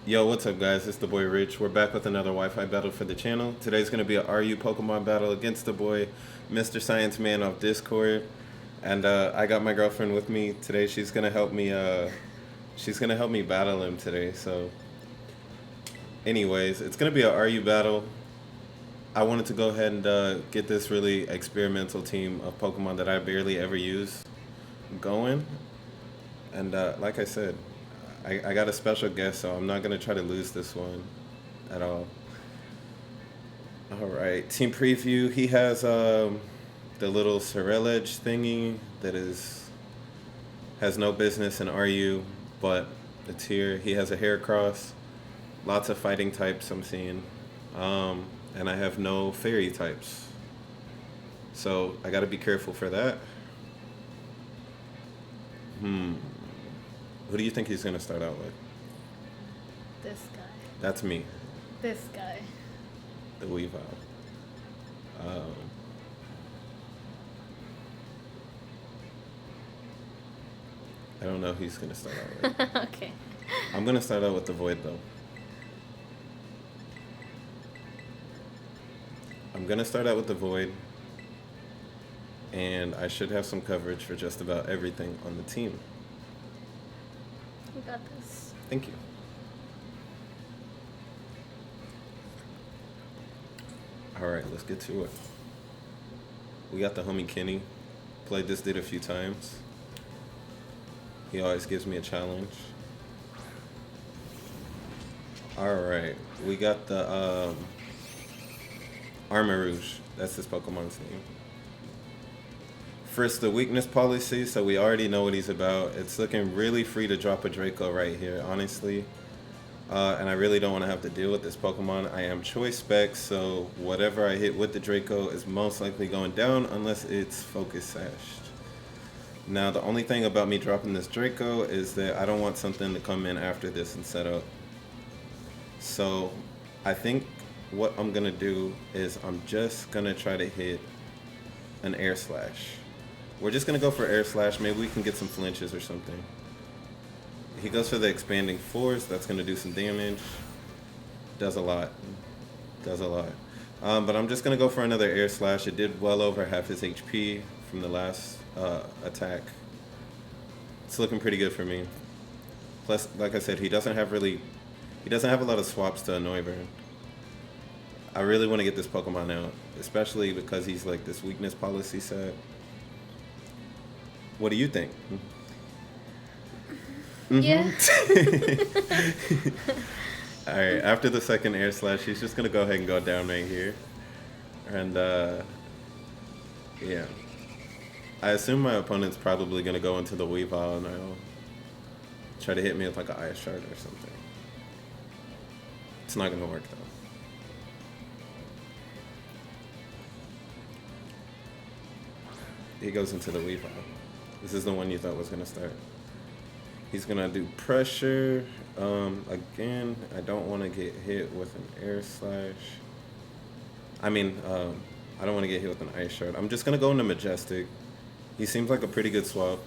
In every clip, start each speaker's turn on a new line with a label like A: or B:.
A: Yo, what's up, guys? It's the boy Rich. We're back with another Wi-Fi battle for the channel. Today's gonna be a RU Pokemon battle against the boy, Mr. Science Man of Discord, and I got my girlfriend with me today. She's gonna help me. She's gonna help me battle him today. So, anyways, it's gonna be a RU battle. I wanted to go ahead and get this really experimental team of Pokemon that I barely ever use going, and like I said, I got a special guest, so I'm not gonna try to lose this one at all. All right, team preview. He has the little Sorelege thingy that is has no business in RU, but it's here. He has a Heracross, lots of fighting types I'm seeing, and I have no fairy types, so I got to be careful for that. Hmm. Who do you think he's gonna start out with?
B: This guy.
A: That's me,
B: This guy.
A: the Weavile. Um, I don't know who he's gonna start out with.
B: Okay.
A: I'm gonna start out with the Void though. I'm gonna start out with the Void, and I should have some coverage for just about everything on the team.
B: We got this.
A: Thank you. All right, let's get to it. We got the homie Kenny. Played this dude a few times. He always gives me a challenge. All right, we got the Armarouge. That's his Pokemon's name. First, the weakness policy, so we already know what he's about. It's looking really free to drop a Draco right here, honestly. And I really don't want to have to deal with this Pokemon. I am choice spec, so whatever I hit with the Draco is most likely going down unless it's focus sashed. Now, the only thing about me dropping this Draco is that I don't want something to come in after this and set up. So I think what I'm going to do is I'm just going to try to hit an Air Slash. We're just going to go for Air Slash. Maybe we can get some flinches or something. He goes for the expanding force. That's going to do some damage. Does a lot. Does a lot. But I'm just going to go for another Air Slash. It did well over half his HP from the last attack. It's looking pretty good for me. Plus, like I said, he doesn't have a lot of swaps to a Noivern. I really want to get this Pokemon out, especially because he's like this weakness policy set. What do you think?
B: Yeah.
A: All right, after the second Air Slash, he's just going to go ahead and go down right here. And, yeah. I assume my opponent's probably going to go into the Weavile and I'll try to hit me with like an Ice Shard or something. It's not going to work, though. He goes into the Weavile. This is the one you thought was going to start. He's going to do pressure. Again, I don't want to get hit with an Air Slash. I don't want to get hit with an Ice Shard. I'm just going to go into Majestic. He seems like a pretty good swap.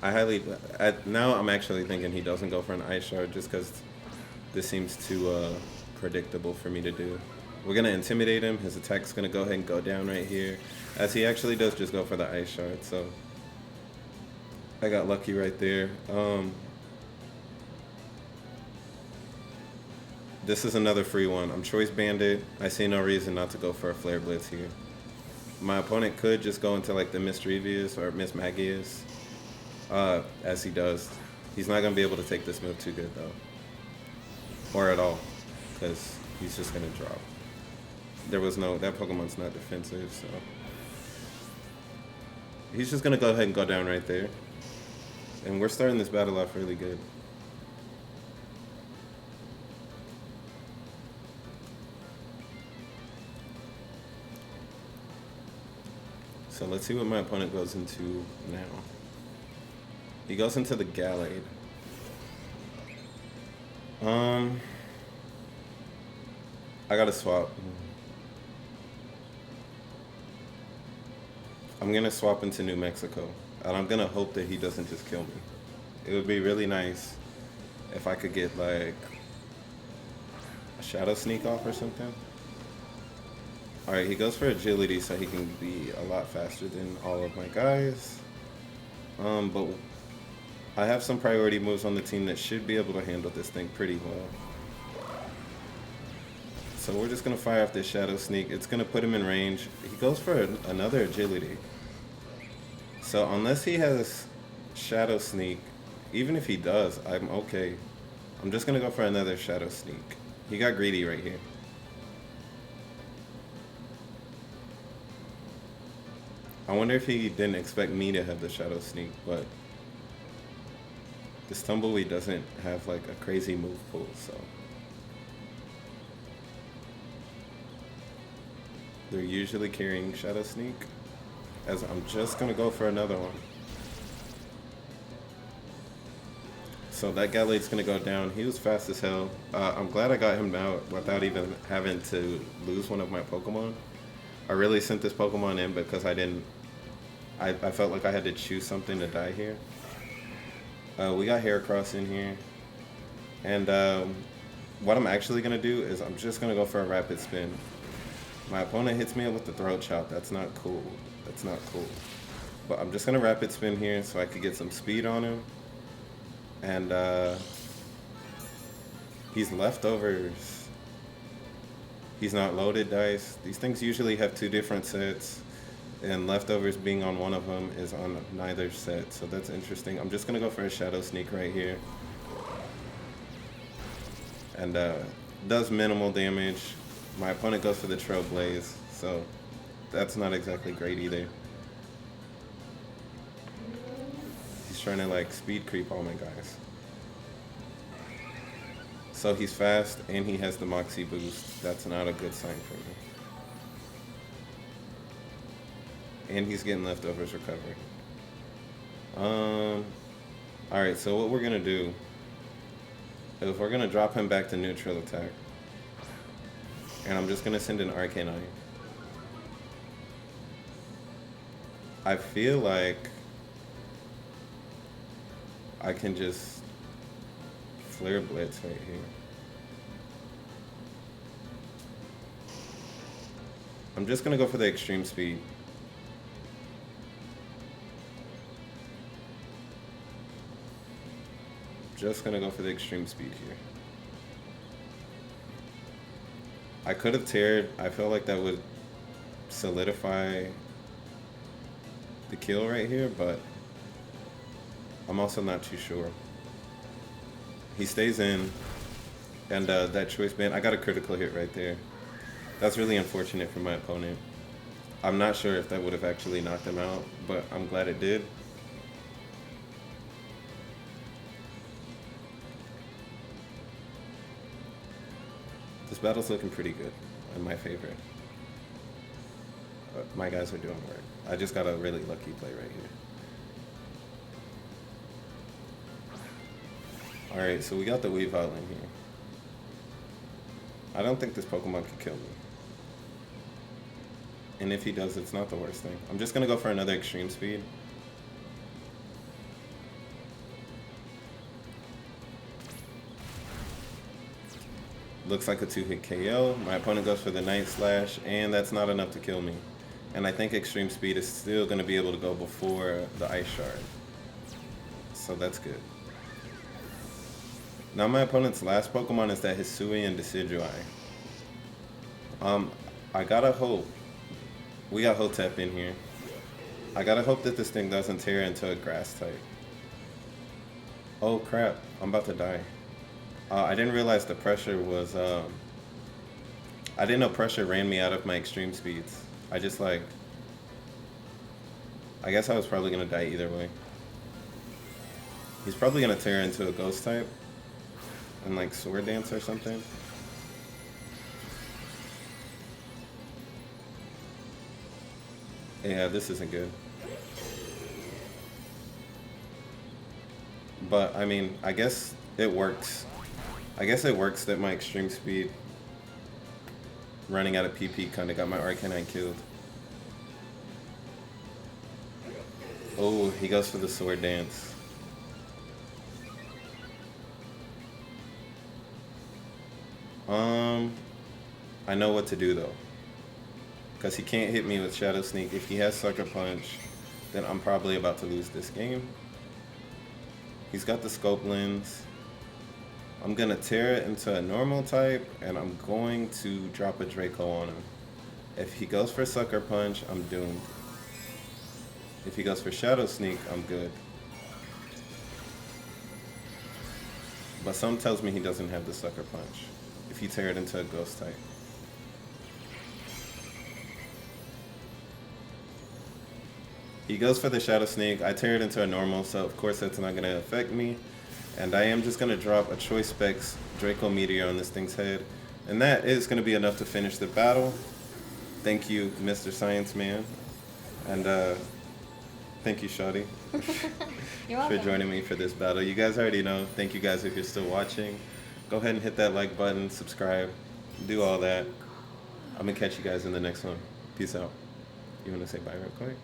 A: Now I'm actually thinking he doesn't go for an Ice Shard just because this seems too predictable for me to do. We're going to intimidate him. His attack's going to go ahead and go down right here. As he actually does just go for the Ice Shard, so I got lucky right there. This is another free one. I'm Choice Bandit. I see no reason not to go for a Flare Blitz here. My opponent could just go into like the Mischievous or Miss Magius, as he does. He's not going to be able to take this move too good though. Or at all, because he's just going to drop. That Pokemon's not defensive, so. He's just going to go ahead and go down right there. And we're starting this battle off really good. So let's see what my opponent goes into now. He goes into the Gallade. I gotta swap. I'm gonna swap into New Mexico, and I'm gonna hope that he doesn't just kill me. It would be really nice if I could get like a shadow sneak off or something. Alright, he goes for agility so he can be a lot faster than all of my guys. But I have some priority moves on the team that should be able to handle this thing pretty well. So we're just going to fire off this shadow sneak. It's going to put him in range. He goes for another agility. So unless he has shadow sneak, even if he does, I'm okay. I'm just going to go for another shadow sneak. He got greedy right here. I wonder if he didn't expect me to have the shadow sneak, but this tumbleweed doesn't have like a crazy move pool, so they're usually carrying shadow sneak. As I'm just gonna go for another one. So that Galate's gonna go down. He was fast as hell. I'm glad I got him out without even having to lose one of my Pokemon. I really sent this Pokemon in because I felt like I had to choose something to die here. We got Heracross in here. And what I'm actually going to do is I'm just going to go for a rapid spin. My opponent hits me with the throat chop. That's not cool. That's not cool. But I'm just going to rapid spin here so I could get some speed on him. And he's leftovers. He's not loaded dice. These things usually have two different sets. And leftovers being on one of them is on neither set, so that's interesting. I'm just gonna go for a shadow sneak right here, and does minimal damage. My opponent goes for the Trailblaze, so that's not exactly great either. He's trying to like speed creep all my guys. So he's fast and he has the Moxie boost. That's not a good sign for me. And he's getting leftovers recovery. Alright, so what we're gonna do is we're gonna drop him back to neutral attack. And I'm just gonna send an Arcanine. I feel like I can just Flare Blitz right here. I'm just gonna go for the extreme speed. Just gonna go for the extreme speed here. I could have teared. I felt like that would solidify the kill right here, but I'm also not too sure. He stays in, and that choice band, I got a critical hit right there. That's really unfortunate for my opponent. I'm not sure if that would have actually knocked him out, but I'm glad it did. This battle's looking pretty good, in my favor. My guys are doing work. I just got a really lucky play right here. Alright, so we got the Weavile in here. I don't think this Pokemon can kill me. And if he does, it's not the worst thing. I'm just gonna go for another extreme speed. Looks like a 2-hit KO. My opponent goes for the Night Slash, and that's not enough to kill me. And I think Extreme Speed is still going to be able to go before the Ice Shard. So that's good. Now my opponent's last Pokemon is that Hisuian Decidueye. I gotta hope. We got Hotep in here. I gotta hope that this thing doesn't tear into a Grass type. Oh crap, I'm about to die. I didn't realize the pressure was, I didn't know pressure ran me out of my extreme speeds. I just like, I guess I was probably going to die either way. He's probably going to tear into a ghost type and like sword dance or something. Yeah, this isn't good. But I mean, I guess it works. I guess it works that my extreme speed running out of PP kind of got my Arcanine killed. Oh, he goes for the sword dance. Um, I know what to do though, because he can't hit me with Shadow Sneak. If he has Sucker Punch, then I'm probably about to lose this game. He's got the Scope Lens. I'm gonna tear it into a normal type, and I'm going to drop a Draco on him. If he goes for Sucker Punch, I'm doomed. If he goes for Shadow Sneak, I'm good. But some tells me he doesn't have the Sucker Punch. If you tear it into a Ghost type. He goes for the Shadow Sneak. I tear it into a normal, so of course that's not going to affect me. And I am just going to drop a Choice Specs Draco Meteor on this thing's head. And that is going to be enough to finish the battle. Thank you, Mr. Science Man. And thank you, Shawty,
B: You're
A: for
B: welcome.
A: joining me for this battle. You guys already know. Thank you guys if you're still watching. Go ahead and hit that like button, subscribe, do all that. I'm going to catch you guys in the next one. Peace out. You want to say bye real quick?